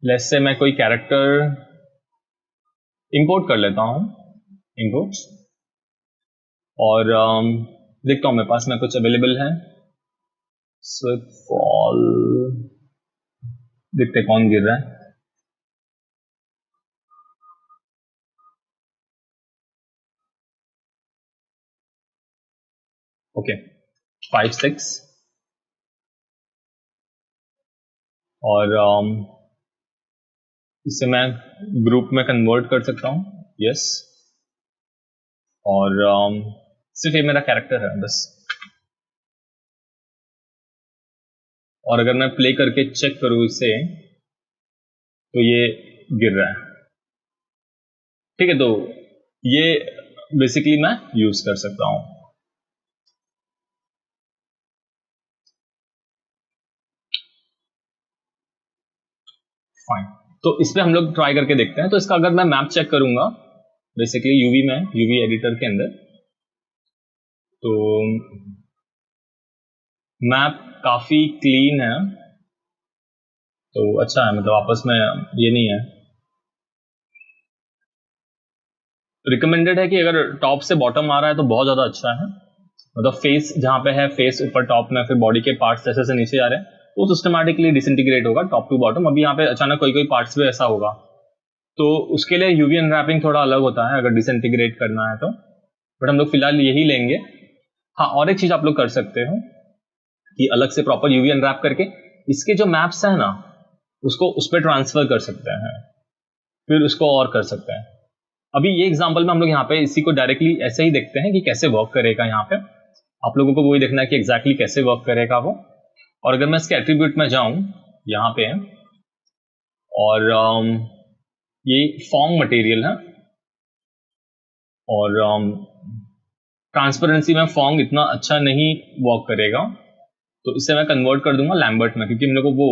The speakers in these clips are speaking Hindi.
लेट्स से मैं कोई कैरेक्टर इंपोर्ट कर लेता हूं, इंपोर्ट, और देखता हूं मेरे पास में कुछ अवेलेबल है। स्विफ्ट फॉल, देखते कौन गिर रहा है। ओके 5 6 और इसे मैं ग्रुप में कन्वर्ट कर सकता हूं, यस। और सिर्फ ये मेरा कैरेक्टर है बस। और अगर मैं प्ले करके चेक करूं इसे तो ये गिर रहा है, ठीक है। तो ये बेसिकली मैं यूज कर सकता हूं। फाइन, तो इस पे हम लोग ट्राई करके देखते हैं। तो इसका अगर मैं मैप चेक करूंगा बेसिकली यूवी में, यूवी एडिटर के अंदर, तो मैप काफी क्लीन है, तो अच्छा है, मतलब आपस में ये नहीं है। रिकमेंडेड है कि अगर टॉप से बॉटम आ रहा है तो बहुत ज्यादा अच्छा है, मतलब फेस जहां पे है, फेस ऊपर टॉप में, फिर बॉडी के पार्ट्स ऐसे से नीचे आ रहे हैं, वो सिस्टमैटिकली डिसइंटीग्रेट होगा टॉप टू बॉटम। अभी यहाँ पे अचानक कोई कोई पार्ट्स पे ऐसा होगा, तो उसके लिए यूवी अनरैपिंग थोड़ा अलग होता है अगर डिसइंटीग्रेट करना है तो, बट हम लोग फिलहाल यही लेंगे। हाँ, और एक चीज आप लोग कर सकते हो कि अलग से प्रॉपर यूवी अनरैप करके इसके जो मैप्स है ना उसको उस पर ट्रांसफर कर सकते हैं, फिर उसको और कर सकते हैं। अभी ये एग्जांपल में हम लोग यहाँ पे इसी को डायरेक्टली ऐसे ही देखते हैं कि कैसे वर्क करेगा। यहाँ पे आप लोगों को वही देखना है कि एग्जैक्टली कैसे वर्क करेगा वो। और अगर मैं इसके एट्रीब्यूट में जाऊं यहाँ पे, और ये फॉर्म मटेरियल है, और ट्रांसपेरेंसी में फॉर्म इतना अच्छा नहीं वर्क करेगा, तो इसे मैं कन्वर्ट कर दूंगा लैम्बर्ट में, क्योंकि मेरे को वो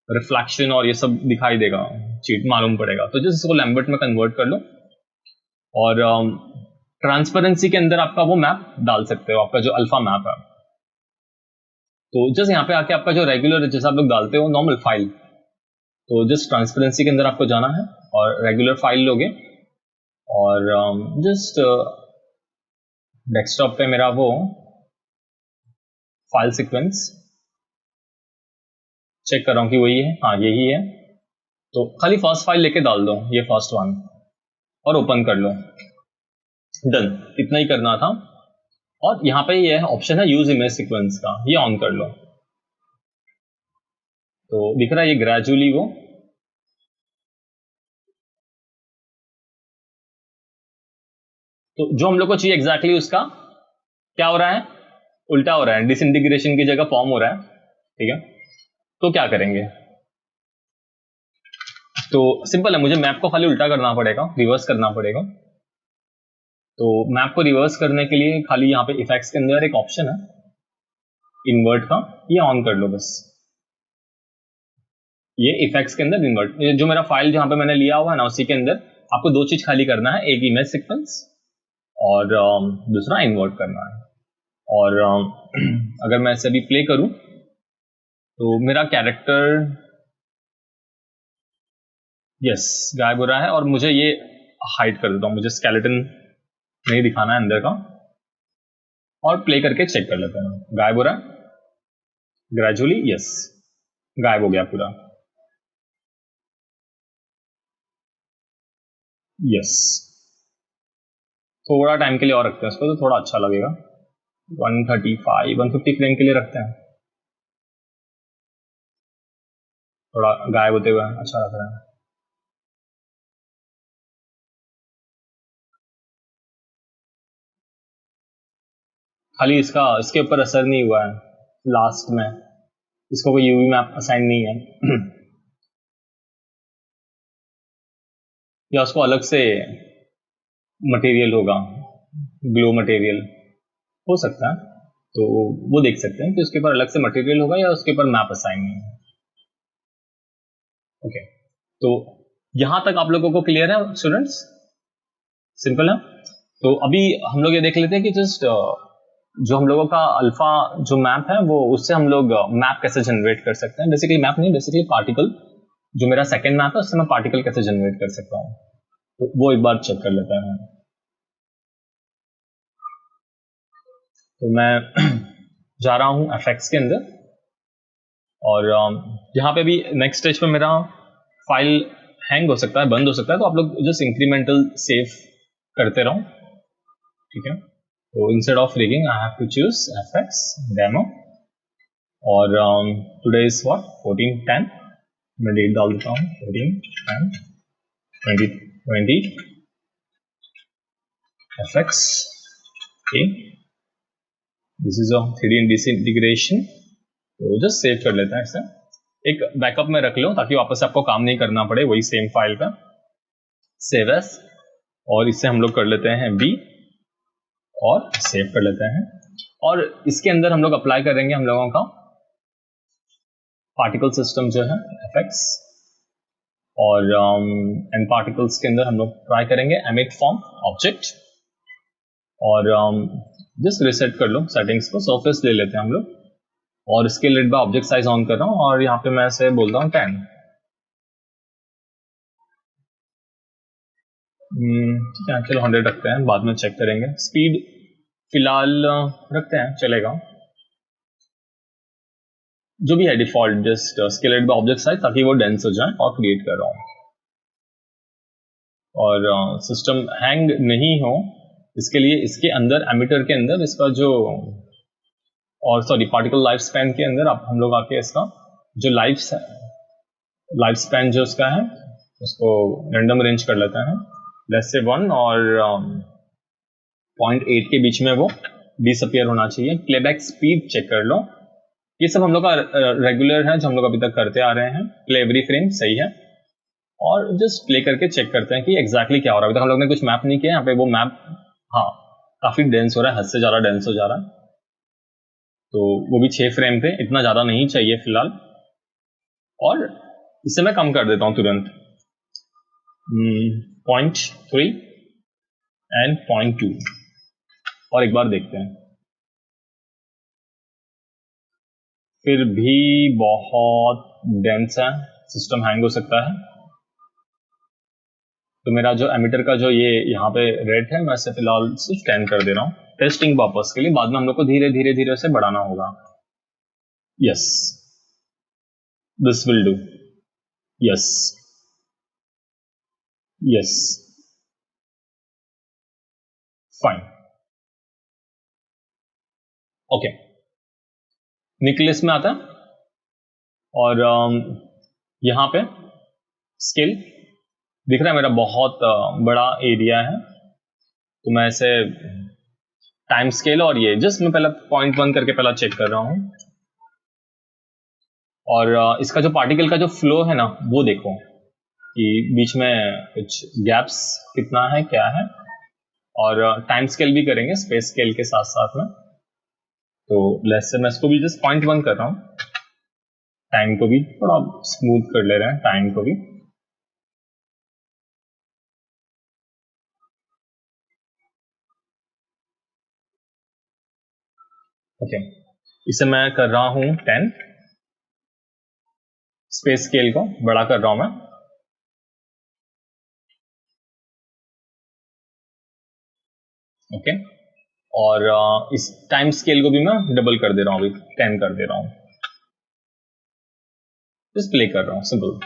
रिफ्लेक्शन और ये सब दिखाई देगा, चीट मालूम पड़ेगा। तो जस्ट इसको लैम्बर्ट में कन्वर्ट कर लो, और ट्रांसपेरेंसी के अंदर आपका वो मैप डाल सकते हो, आपका जो अल्फा मैप है। तो जस्ट यहाँ पे आके आपका जो रेगुलर जैसे आप लोग डालते हो नॉर्मल फाइल, तो जस्ट ट्रांसपेरेंसी के अंदर आपको जाना है और रेगुलर फाइल लोगे, और जस्ट डेस्कटॉप पे मेरा वो फाइल सीक्वेंस चेक कर रहा हूँ कि वही है, हाँ यही है। तो खाली फर्स्ट फाइल लेके डाल दो, ये फर्स्ट वन, और ओपन कर लो। डन, इतना ही करना था। और यहाँ पे ये ऑप्शन है यूज इमेज सीक्वेंस का, ये ऑन कर लो। तो दिख रहा है ये ग्रेजुअली वो, तो जो हम लोग को चाहिए एग्जैक्टली उसका क्या हो रहा है, उल्टा हो रहा है, डिसइंटीग्रेशन की जगह फॉर्म हो रहा है, ठीक है। तो क्या करेंगे, तो सिंपल है, मुझे मैप को खाली उल्टा करना पड़ेगा, रिवर्स करना पड़ेगा। तो मैप को रिवर्स करने के लिए खाली यहाँ पे इफेक्ट्स के अंदर एक ऑप्शन है इन्वर्ट का, ये ऑन कर लो बस। ये इफेक्ट्स के अंदर इन्वर्ट, जो मेरा फाइल जहां पे मैंने लिया हुआ है ना उसी के अंदर आपको दो चीज खाली करना है, एक इमेज सीक्वेंस और दूसरा इन्वर्ट करना है। और अगर मैं इसे अभी प्ले करूं तो मेरा कैरेक्टर यस गायब हो रहा है, और मुझे ये हाइड कर देता हूं, मुझे स्केलेटन नहीं दिखाना है अंदर का। और प्ले करके चेक कर लेते हैं, गायब हो रहा है ग्रेजुअली, यस गायब हो गया पूरा, यस। थोड़ा टाइम के लिए और रखते हैं इसको, तो थोड़ा अच्छा लगेगा। 135 150 फ्रेम के लिए रखते हैं, थोड़ा गायब होते हुए अच्छा लग रहा है। खाली इसके ऊपर असर नहीं हुआ है लास्ट में, इसको कोई यूवी मैप असाइन नहीं है या उसको अलग से मटेरियल होगा, ग्लो मटेरियल हो सकता है, तो वो देख सकते हैं कि उसके ऊपर अलग से मटेरियल होगा या उसके ऊपर मैप असाइन नहीं है। ओके, तो यहां तक आप लोगों को क्लियर है स्टूडेंट्स, सिंपल है। तो अभी हम लोग ये देख लेते हैं कि जस्ट जो हम लोगों का अल्फा जो मैप है वो उससे हम लोग मैप कैसे जनरेट कर सकते हैं, बेसिकली मैप नहीं, बेसिकली पार्टिकल। जो मेरा सेकेंड मैप है उससे मैं पार्टिकल कैसे जनरेट कर सकता हूँ, तो वो एक बार चेक कर लेते हैं। तो मैं जा रहा हूँ एफएक्स के अंदर, और यहाँ पे भी नेक्स्ट स्टेज पे मेरा फाइल हैंग हो सकता है, बंद हो सकता है, तो आप लोग जस्ट इंक्रीमेंटल सेव करते रहो, ठीक है। तो instead of rigging I have to choose FX demo, और टुडे इज व्हाट 14/10, मैं डेट डाल देता हूँ 14/10/2020 FX, okay, this is a 3D disintegration. तो जस्ट सेव कर लेते हैं इसे, एक बैकअप में रख लो ताकि वापस आपको काम नहीं करना पड़े वही सेम फाइल का। सेव एस, और इसे हम लोग कर लेते हैं बी और सेव कर लेते हैं। और इसके अंदर हम लोग अप्लाई करेंगे हम लोगों का पार्टिकल सिस्टम जो है एफएक्स, और एन पार्टिकल्स के अंदर हम लोग ट्राई करेंगे एमिट फॉर्म ऑब्जेक्ट, और जस्ट रिसेट कर लो सेटिंग्स को, सरफेस ले लेते हैं हम लोग, और इसके लिड बाय ऑब्जेक्ट साइज ऑन कर रहा हूँ, और यहाँ पे मैं ऐसे बोल रहा हूँ 10। ठीक है, चलो 100 रखते हैं, बाद में चेक करेंगे। स्पीड फिलहाल रखते हैं, चलेगा, जो भी है default, just scale it by object size, ताकि वो डेंस हो जाए, और क्रिएट कर रहा हूँ। और सिस्टम हैंग नहीं हो इसके लिए इसके अंदर एमिटर के अंदर इसका जो, और सॉरी पार्टिकल लाइफ स्पैन के अंदर आप हम लोग आके इसका जो लाइफ स्पैन जो उसका है उसको रैंडम रेंज कर लेते हैं, लेस से 1 और 0.8 के बीच में वो डिसअपियर होना चाहिए। प्लेबैक स्पीड चेक कर लो, ये सब हम लोग का रेगुलर है जो हम लोग अभी तक करते आ रहे हैं। प्ले एवरी फ्रेम सही है, और जस्ट प्ले करके चेक करते हैं कि एग्जैक्टली क्या हो रहा है। अभी तक हम लोग ने कुछ मैप नहीं किया, यहाँ पे वो मैप हाँ काफी डेंस हो रहा है, हद से ज्यादा डेंस हो जा रहा है, तो वो भी 6 फ्रेम पे, इतना ज्यादा नहीं चाहिए फिलहाल, और इसे मैं कम कर देता हूँ तुरंत 0.3 एंड 0.2, और एक बार देखते हैं। फिर भी बहुत डेंस है, सिस्टम हैंग हो सकता है, तो मेरा जो एमिटर का जो ये यहाँ पे रेट है मैं इसे फिलहाल सिर्फ 10 कर दे रहा हूँ टेस्टिंग पर्पस के लिए, बाद में हम लोग को धीरे धीरे धीरे से बढ़ाना होगा। Yes, this will do, yes yes, fine, okay. Necklace में आता है, और यहाँ पे स्केल दिख रहा है मेरा, बहुत बड़ा एरिया है, तो मैं इसे टाइम स्केल और ये जस्ट मैं पहले 0.1 करके पहला चेक कर रहा हूँ, और इसका जो पार्टिकल का जो फ्लो है ना वो देखो कि बीच में कुछ गैप्स कितना है क्या है, और टाइम स्केल भी करेंगे स्पेस स्केल के साथ साथ में। तो लेट्स से मैं इसको भी जस्ट 0.1 कर रहा हूँ, टाइम को भी थोड़ा स्मूथ कर ले रहे हैं, टाइम को भी। ओके, इसे मैं कर रहा हूँ 10, स्पेस स्केल को बड़ा कर रहा हूं मैं, ओके। और इस टाइम स्केल को भी मैं डबल कर दे रहा हूं, अभी 10 कर दे रहा हूं, जस्ट प्ले कर रहा हूं, सिंपल।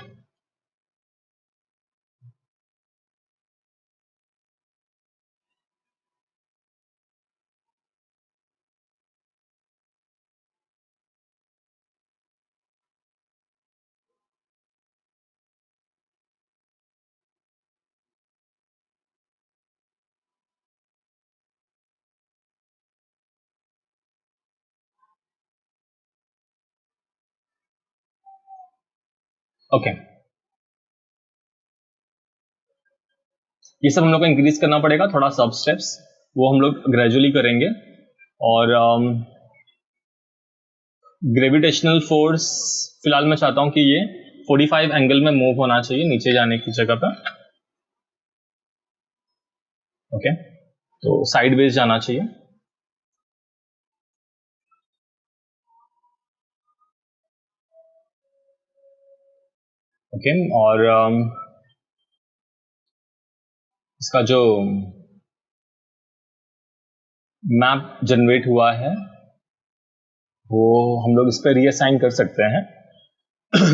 ओके, ये सब हम लोग को इंक्रीज करना पड़ेगा, थोड़ा सब स्टेप्स वो हम लोग ग्रेजुअली करेंगे। और ग्रेविटेशनल फोर्स फिलहाल मैं चाहता हूं कि ये 45 एंगल में मूव होना चाहिए नीचे जाने की जगह पर, ओके। तो साइड वेज जाना चाहिए, ओके और इसका जो मैप जनरेट हुआ है वो हम लोग इस पर रीअसाइन कर सकते हैं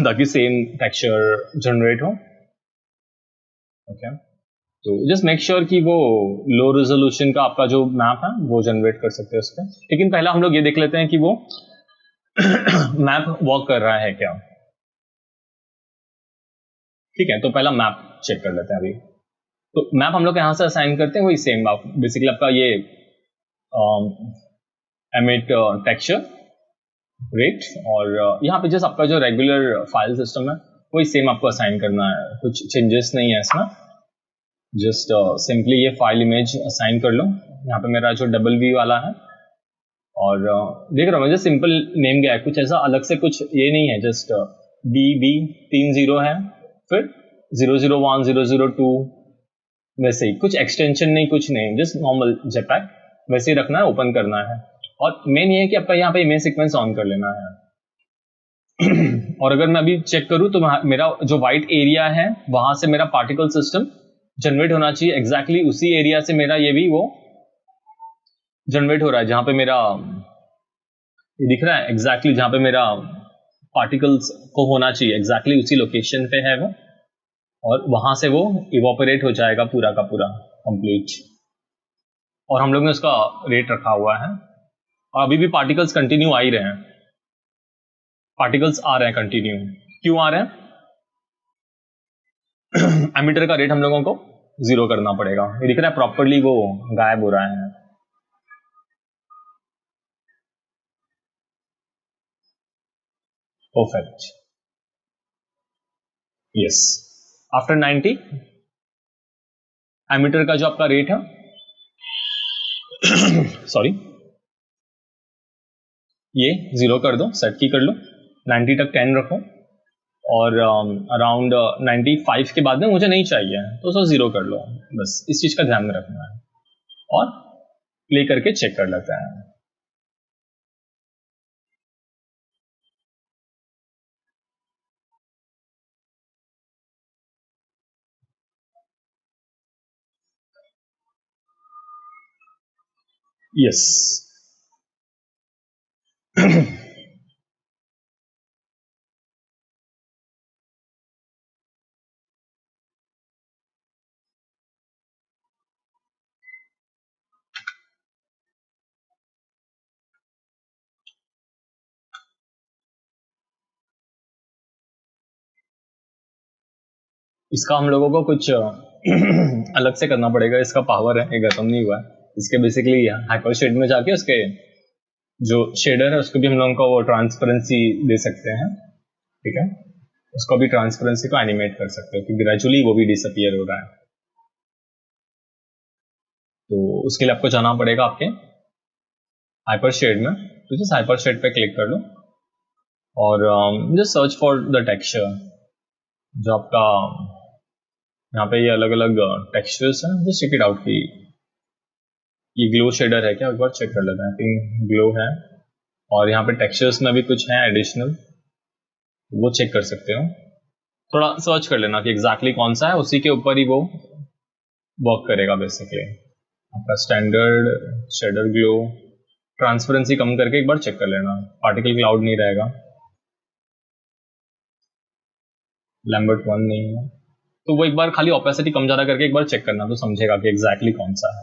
ताकि सेम टेक्सचर जनरेट हो। ओके तो जस्ट मेक श्योर कि वो लो रेजोल्यूशन का आपका जो मैप है वो जनरेट कर सकते हैं उस पर। लेकिन पहला हम लोग ये देख लेते हैं कि वो मैप वर्क कर रहा है क्या। ठीक है, तो पहला मैप चेक कर लेते हैं अभी। तो मैप हम लोग यहां से असाइन करते हैं वही सेम मैप, बेसिकली आपका ये एमिट टेक्सचर रेट और यहाँ पे जस्ट आपका जो रेगुलर फाइल सिस्टम है वही सेम आपको असाइन करना है, कुछ चेंजेस नहीं है इसमें। जस्ट सिंपली ये फाइल इमेज असाइन कर लो। यहाँ पे मेरा जो डबल वी वाला है और देख रहा हूँ मुझे सिंपल नेम गया है, कुछ ऐसा अलग से कुछ ये नहीं है, जस्ट बी बी 3 0 है, फिर 001 002 वैसे ही, कुछ एक्सटेंशन नहीं कुछ नहीं, जस्ट नॉर्मल जेपैक वैसे ही रखना है, ओपन करना है। और मेन ये है कि आपका यहाँ पे इमेज सीक्वेंस ऑन कर लेना है। और अगर मैं अभी चेक करूं तो मेरा जो व्हाइट एरिया है वहां से मेरा पार्टिकल सिस्टम जनरेट होना चाहिए एग्जैक्टली उसी एरिया से मेरा ये भी वो जनरेट हो रहा है, जहां पे मेरा ये दिख रहा है एग्जैक्टली जहां पे मेरा पार्टिकल्स को होना चाहिए एग्जैक्टली उसी लोकेशन पे है वो, और वहां से वो इवोपरेट हो जाएगा पूरा का पूरा कंप्लीट। और हम लोग ने उसका रेट रखा हुआ है और अभी भी पार्टिकल्स कंटिन्यू आ ही रहे हैं, पार्टिकल्स आ रहे हैं कंटिन्यू। क्यों आ रहे हैं? एमिटर का रेट हम लोगों को 0 करना पड़ेगा। ये दिख रहा है प्रॉपर्ली वो गायब हो रहा है। Perfect, yes. आफ्टर 90 एमिटर का जो आपका रेट है सॉरी ये 0 कर दो, सेट की कर लो, 90 तक 10 रखो और अराउंड 95 के बाद में मुझे नहीं चाहिए तो उसको 0 कर लो, बस इस चीज का ध्यान में रखना है। और प्ले करके चेक कर लेते हैं। यस इसका हम लोगों को कुछ अलग से करना पड़ेगा, इसका पावर है, ये खत्म नहीं हुआ है। इसके बेसिकली हाइपर शेड में जाके उसके जो शेडर है उसको भी हम लोगों को वो ट्रांसपेरेंसी दे सकते हैं। ठीक है, उसको भी ट्रांसपेरेंसी को एनिमेट कर सकते हो कि ग्रेजुअली वो भी डिसअपियर हो रहा है। तो उसके लिए आपको जाना पड़ेगा आपके हाइपर शेड में, तो जस्ट हाइपर शेड पे क्लिक कर लो और just search for the texture. जो आपका यहाँ पे ये अलग अलग टेक्सचर्स हैं, जस्ट चेक इट आउट कि ये ग्लो शेडर है क्या, एक बार चेक कर लेते हैं। आई थिंक ग्लो है और यहाँ पे टेक्सचर्स में भी कुछ है एडिशनल, वो चेक कर सकते हो। थोड़ा सर्च कर लेना कि एग्जैक्टली कौन सा है, उसी के ऊपर ही वो वर्क करेगा बेसिकली। आपका स्टैंडर्ड शेडर ग्लो ट्रांसपेरेंसी कम करके एक बार चेक कर लेना, पार्टिकल क्लाउड नहीं रहेगा, लैम्बर्ट 1 नहीं है, तो वो एक बार खाली ऑपेसिटी कम ज्यादा करके एक बार चेक करना तो समझेगा कि एग्जैक्टली कौन सा है।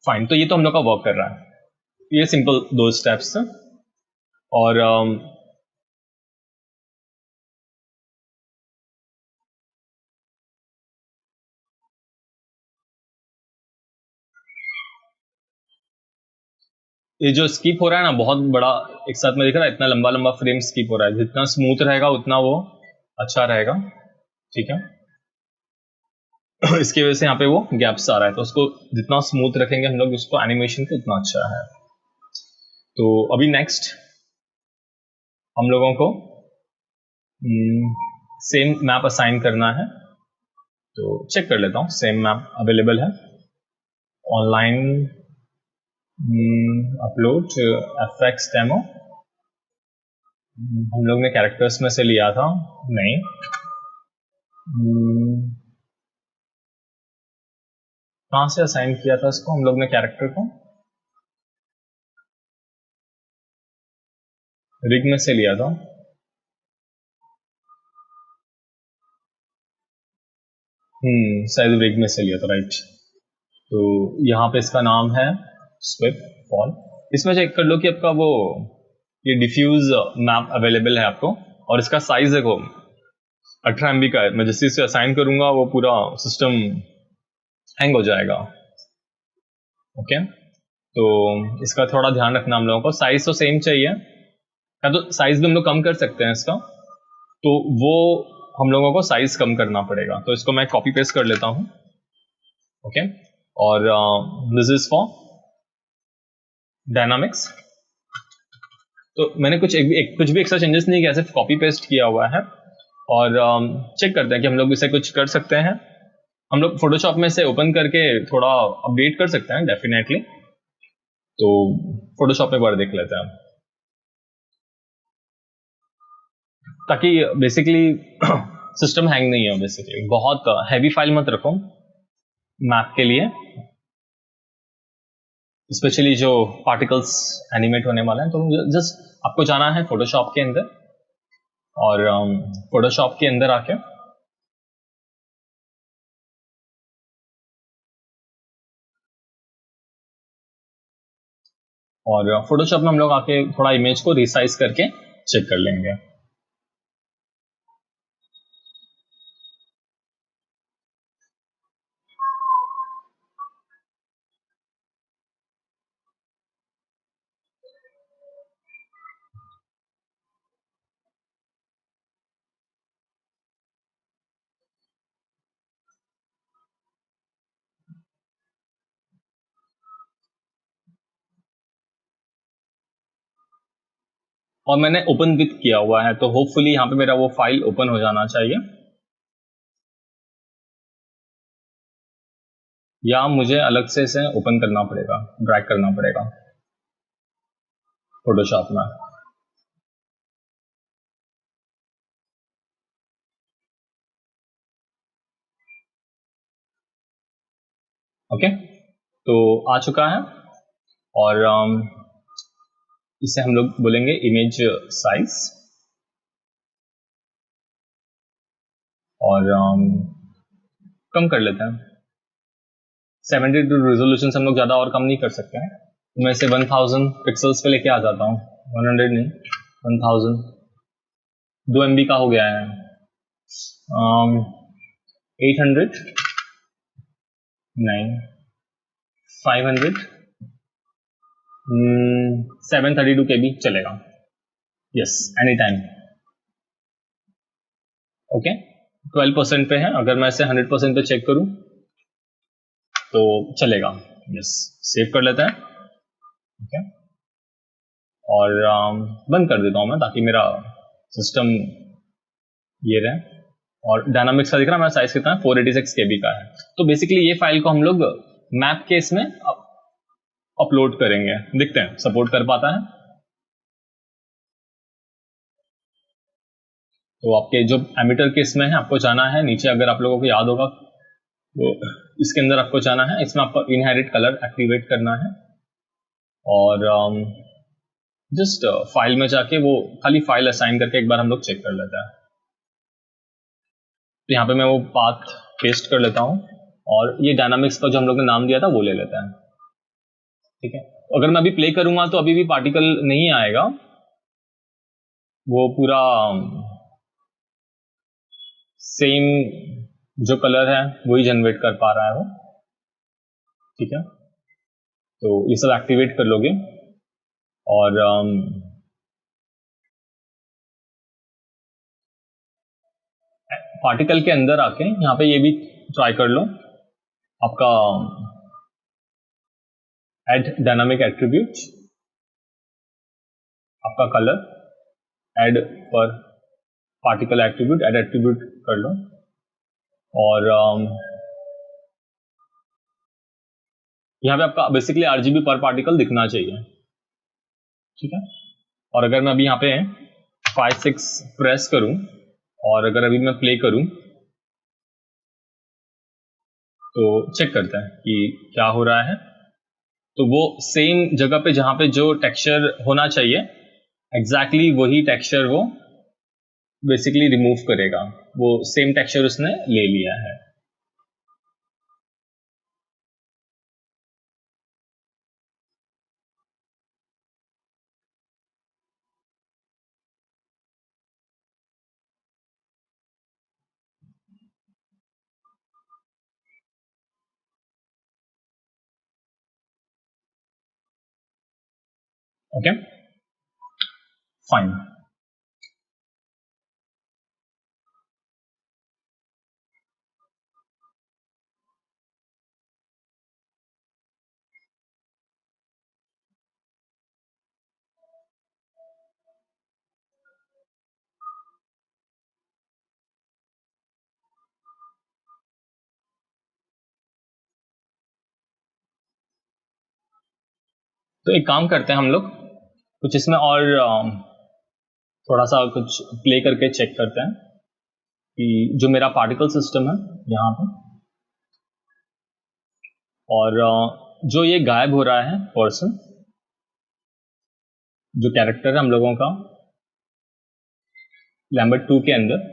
फाइन, तो ये तो हम लोग का वर्क कर रहा है, ये सिंपल 2 स्टेप्स थे। और ये जो स्किप हो रहा है ना बहुत बड़ा एक साथ में दिख रहा है, इतना लंबा लंबा फ्रेम स्किप हो रहा है, जितना स्मूथ रहेगा उतना वो अच्छा रहेगा। ठीक है इसकी वजह से यहाँ पे वो गैप्स आ रहा है, तो उसको जितना स्मूथ रखेंगे हम लोग उसको एनिमेशन को उतना अच्छा है। तो अभी नेक्स्ट हम लोगों को सेम मैप असाइन करना है, तो चेक कर लेता हूँ सेम मैप अवेलेबल है ऑनलाइन। अपलोड fx डेमो, हम लोग ने कैरेक्टर्स में से लिया था, नहीं। कहाँ से असाइन किया था इसको हम लोग ने कैरेक्टर को? रिग में से लिया था। शायद रिग में से लिया था, राइट। तो यहाँ पे इसका नाम है स्विप फॉल। इसमें चेक कर लो कि आपका वो ये डिफ्यूज मैप अवेलेबल है आपको, और इसका साइज देखो 18 MB का है। मैं जिस चीज से असाइन करूंगा वो पूरा सिस्टम हैंग हो जाएगा। ओके, तो इसका थोड़ा ध्यान रखना हम लोगों को। साइज तो सेम चाहिए, या तो साइज भी हम लोग कम कर सकते हैं इसका, तो वो हम लोगों को साइज कम करना पड़ेगा। तो इसको मैं कॉपी पेस्ट कर लेता हूं। ओके, और दिस इज फॉर डायनामिक्स। तो मैंने कुछ भी एक्स्ट्रा चेंजेस नहीं किया, सिर्फ कॉपी पेस्ट किया हुआ है। और चेक करते हैं कि हम लोग इसे कुछ कर सकते हैं। हम लोग फोटोशॉप में से ओपन करके थोड़ा अपडेट कर सकते हैं डेफिनेटली। तो फोटोशॉप में बार देख लेते हैं, ताकि बेसिकली सिस्टम हैंग नहीं हो। बेसिकली बहुत हैवी फाइल मत रखो मैप के लिए, स्पेशली जो पार्टिकल्स एनिमेट होने वाले हैं। तो जस्ट आपको जाना है फोटोशॉप के अंदर, और फोटोशॉप के अंदर आके और फोटोशॉप में हम लोग आके थोड़ा इमेज को रिसाइज करके चेक कर लेंगे। और मैंने ओपन विथ किया हुआ है, तो होपफुली यहाँ पे मेरा वो फाइल ओपन हो जाना चाहिए, या मुझे अलग से इसे ओपन करना पड़ेगा, ड्रैग करना पड़ेगा फोटोशॉप में। ओके, तो आ चुका है। और इसे हम लोग बोलेंगे इमेज साइज, और कम कर लेते हैं 72 रेजोल्यूशन से। हम लोग ज्यादा और कम नहीं कर सकते हैं। तो मैं इसे 1000 पिक्सल्स पे लेके आ जाता हूँ। 100 नहीं, 1000। 2 MB का हो गया है। 800 नहीं, 500 732 KB चलेगा। Yes, any time. ओके, 12% पे है। अगर मैं इसे 100% पे चेक करूं तो चलेगा। यस, सेव कर लेते हैं। ओके, और बंद कर देता हूं मैं, ताकि मेरा सिस्टम ये रहे। और डायनामिक्स का दिख रहा है मेरा साइज कितना है, 486 KB का है। तो बेसिकली ये फाइल को हम लोग मैप के इसमें अपलोड करेंगे। देखते हैं सपोर्ट कर पाता है। तो आपके जो एमिटर के इसमें है, आपको जाना है नीचे। अगर आप लोगों को याद होगा तो इसके अंदर आपको जाना है। इसमें आपको इनहेरिट कलर एक्टिवेट करना है, और जस्ट फाइल में जाके वो खाली फाइल असाइन करके एक बार हम लोग चेक कर लेते हैं। तो यहाँ पे मैं वो पाथ पेस्ट कर लेता हूँ, और ये डायनामिक्स का जो हम लोग ने नाम दिया था वो ले लेते हैं। ठीक है, अगर मैं अभी प्ले करूंगा तो अभी भी पार्टिकल नहीं आएगा, वो पूरा सेम जो कलर है वही जनरेट कर पा रहा है वो। ठीक है, तो ये सब एक्टिवेट कर लोगे, और पार्टिकल के अंदर आके यहाँ पे ये भी ट्राई कर लो, आपका ऐड डायनामिक एट्रीब्यूट, आपका कलर ऐड पर पार्टिकल एट्रीब्यूट, ऐड एट्रीब्यूट कर लो, और यहाँ पे आपका बेसिकली RGB पर पार्टिकल दिखना चाहिए। ठीक है, और अगर मैं अभी यहाँ पे 5 6 प्रेस करूं और अगर अभी मैं प्ले करूं तो चेक करते हैं कि क्या हो रहा है। तो वो सेम जगह पे जहां पे जो टेक्सचर होना चाहिए एग्जैक्टली वही टेक्सचर वो बेसिकली रिमूव करेगा, वो सेम टेक्सचर उसने ले लिया है। Okay fine. तो एक काम करते हैं हम लोग, कुछ इसमें और थोड़ा सा कुछ प्ले करके चेक करते हैं कि जो मेरा पार्टिकल सिस्टम है यहाँ पे, और जो ये गायब हो रहा है पर्सन, जो कैरेक्टर है हम लोगों का लैम्बर्ट 2 के अंदर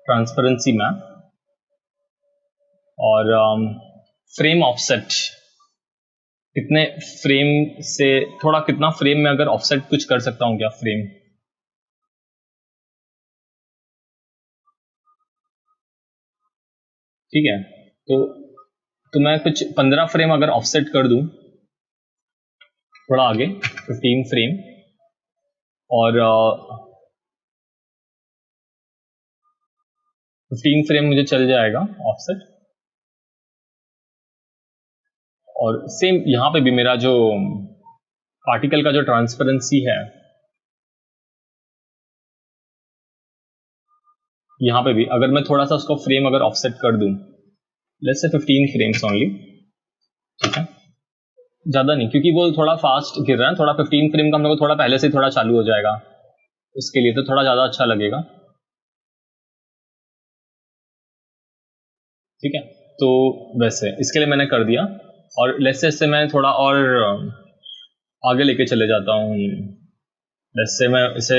ट्रांसपेरेंसी मैप, और फ्रेम ऑफसेट कितने फ्रेम से, थोड़ा कितना फ्रेम में अगर ऑफसेट कुछ कर सकता हूँ क्या फ्रेम। ठीक है, तो मैं कुछ 15 फ्रेम अगर ऑफसेट कर दूं थोड़ा आगे 15 फ्रेम, और 15 फ्रेम मुझे चल जाएगा ऑफसेट। और सेम यहाँ पे भी मेरा जो पार्टिकल का जो ट्रांसपेरेंसी है यहाँ पे भी अगर मैं थोड़ा सा उसको फ्रेम अगर ऑफसेट कर दूं, लेट्स से 15 फ्रेम्स ओनली, ठीक है, ज्यादा नहीं, क्योंकि वो थोड़ा फास्ट गिर रहा है, थोड़ा 15 फ्रेम का हम लोग को थोड़ा पहले से थोड़ा चालू हो जाएगा उसके लिए, तो थोड़ा ज्यादा अच्छा लगेगा। ठीक है, तो वैसे इसके लिए मैंने कर दिया, और लेट्स से इससे मैं थोड़ा और आगे लेके चले जाता हूँ। लेट्स से मैं इसे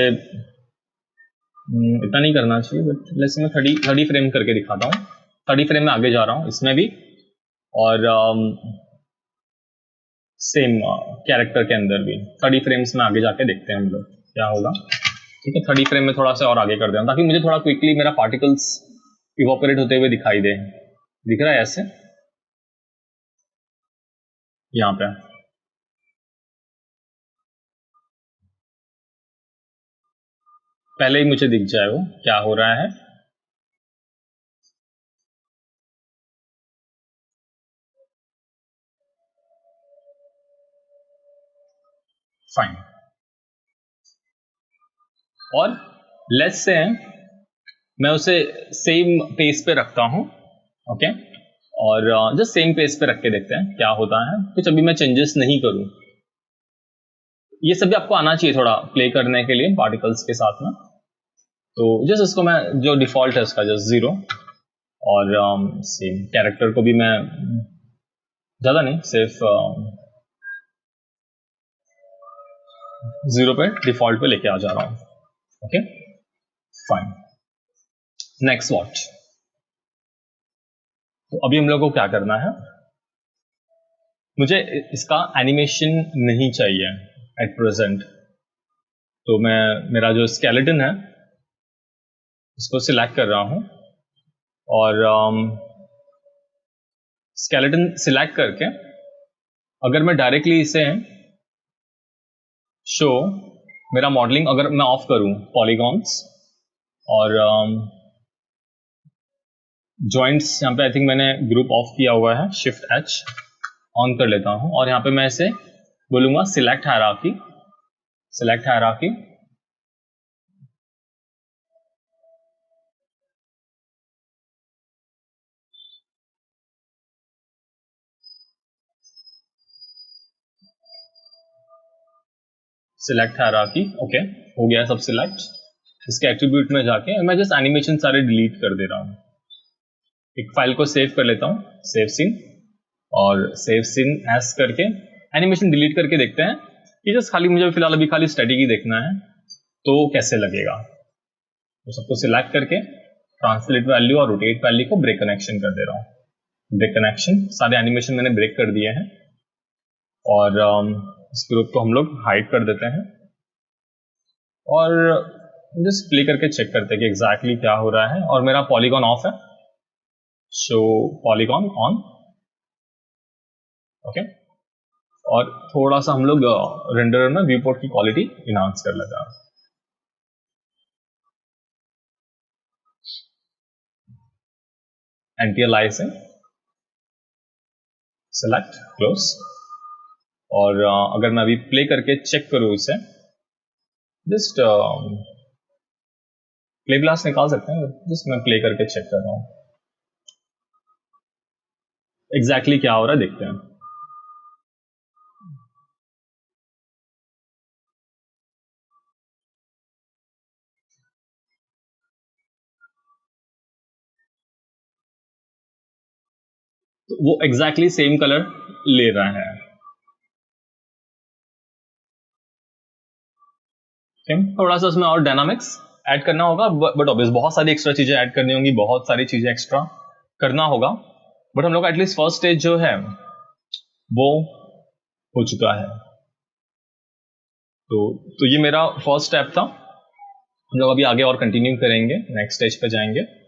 इतना नहीं करना चाहिए, बट लेट्स से मैं 30 फ्रेम करके दिखाता हूँ। 30 फ्रेम में आगे जा रहा हूँ इसमें भी, और सेम कैरेक्टर के अंदर भी 30 फ्रेम्स में आगे जाके देखते हैं हम लोग क्या होगा। ठीक है, 30 फ्रेम में थोड़ा सा और आगे कर दें ताकि मुझे थोड़ा क्विकली मेरा पार्टिकल्स इवोपरेट होते हुए दिखाई दे। दिख रहा है ऐसे यहाँ पे, पहले ही मुझे दिख जाए वो क्या हो रहा है। फाइन, और लेट्स से मैं उसे सेम पेस पे रखता हूं। ओके, और जस्ट सेम पेस पे रख के देखते हैं क्या होता है। कुछ अभी मैं चेंजेस नहीं करूं, ये सब भी आपको आना चाहिए थोड़ा प्ले करने के लिए पार्टिकल्स के साथ में। तो जस्ट इसको मैं जो डिफॉल्ट है उसका जस्ट 0, और सेम कैरेक्टर को भी मैं ज्यादा नहीं, सिर्फ 0 पे डिफॉल्ट पे लेके आ जा रहा हूं। Okay fine, next watch. तो अभी हम लोग को क्या करना है, मुझे इसका एनिमेशन नहीं चाहिए एट प्रेजेंट, तो मैं मेरा जो स्केलेटन है इसको सिलेक्ट कर रहा हूं, और स्केलेटन सिलेक्ट करके अगर मैं डायरेक्टली इसे शो, मेरा मॉडलिंग अगर मैं ऑफ करूं पॉलीगॉन्स और जॉइंट्स, यहाँ पे आई थिंक मैंने ग्रुप ऑफ किया हुआ है, शिफ्ट एच ऑन कर लेता हूं, और यहाँ पे मैं इसे बोलूंगा select hierarchy, select hierarchy, select hierarchy. Okay, हो गया सब सिलेक्ट। इसके एट्रीब्यूट में जाके मैं जस्ट एनिमेशन सारे डिलीट कर दे रहा हूँ। एक फाइल को सेव कर लेता हूँ, सेव सीन, और सेव सीन एस करके एनिमेशन डिलीट करके देखते हैं कि जस्ट खाली मुझे फिलहाल अभी खाली स्टैटिक ही देखना है तो कैसे लगेगा। तो सबको सिलेक्ट करके ट्रांसलेट वैल्यू और रोटेट वैल्यू को ब्रेक कनेक्शन कर दे रहा हूँ। ब्रेक कनेक्शन, सारे एनिमेशन मैंने ब्रेक कर दिए हैं और इस ग्रुप को हम लोग हाइड कर देते हैं और जस्ट प्ले करके चेक करते हैं कि एग्जैक्टली क्या हो रहा है। और मेरा पॉलीगॉन ऑफ है, शो पॉलीगॉन ऑन, ओके। और थोड़ा सा हम लोग रेंडर में व्यू पोर्ट की क्वालिटी इनहांस कर लेते हैं। Anti-aliasing, select, close. और अगर मैं अभी प्ले करके चेक करूं इसे, जस्ट प्ले ब्लास्ट निकाल सकते हैं, जस्ट मैं प्ले करके चेक कर रहा हूं एग्जैक्टली क्या हो रहा है, देखते हैं। तो वो एग्जैक्टली सेम कलर ले रहा है। थोड़ा सा उसमें और डायनामिक्स ऐड करना होगा, बट ऑब्वियस बहुत सारी एक्स्ट्रा चीजें ऐड करनी होंगी, बहुत सारी चीजें एक्स्ट्रा करना होगा, बट हम लोग का एटलीस्ट फर्स्ट स्टेज जो है वो हो चुका है। तो ये मेरा फर्स्ट स्टेप था। हम लोग अभी आगे और कंटिन्यू करेंगे, नेक्स्ट स्टेज पे जाएंगे।